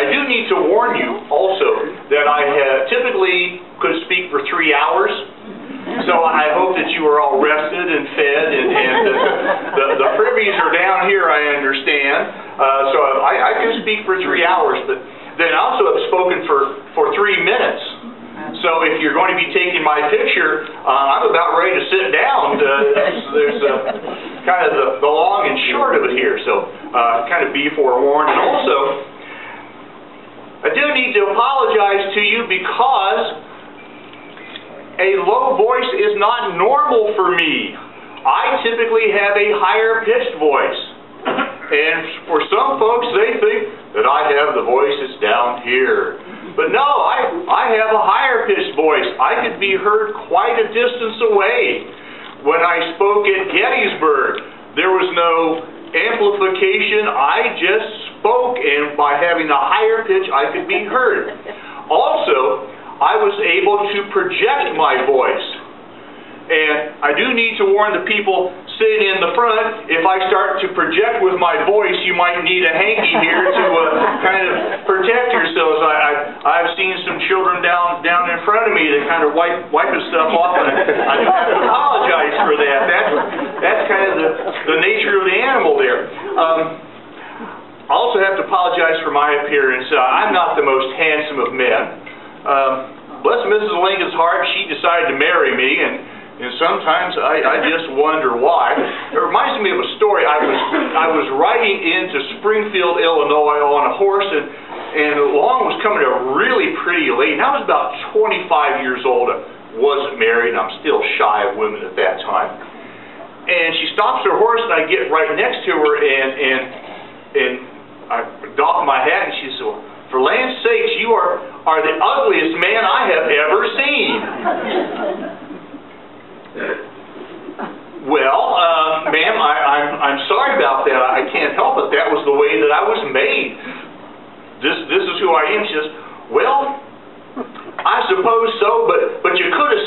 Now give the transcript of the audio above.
I do need to warn you also that I typically could speak for 3 hours. So I hope that you are all rested and fed, and the privies are down here, I understand. So I can speak for 3 hours, but then I also have spoken for 3 minutes. So if you're going to be taking my picture, I'm about ready to sit down. There's kind of the long and short of it here, so kind of be forewarned. And also, I do need to apologize to you because a low voice is not normal for me. I typically have a higher pitched voice. And for some folks, they think that I have the voice that's down here. But no, I have a higher pitched voice. I could be heard quite a distance away. When I spoke at Gettysburg, there was no amplification. I just spoke, and by having a higher pitch, I could be heard. Also, I was able to project my voice. And I do need to warn the people sitting in the front, if I start to project with my voice, you might need a hanky here to kind of protect yourselves. I've seen some children down in front of me that kind of wiping stuff off, and I do have to apologize for that. That's kind of the nature of the animal there. I also have to apologize for my appearance. I'm not the most handsome of men. Bless Mrs. Lincoln's heart, she decided to marry me, and sometimes I just wonder why. It reminds me of a story. I was riding into Springfield, Illinois on a horse, and along was coming a really pretty lady. And I was about 25 years old. I wasn't married, and I'm still shy of women at that time. And she stops her horse, and I get right next to her, and I doff my hat, and she said, "Well, for land's sakes, you are the ugliest man I have ever seen." Well, ma'am, I'm sorry about that. I can't help it. That was the way that I was made. This is who I am. She says, "Well, I suppose so, but you could have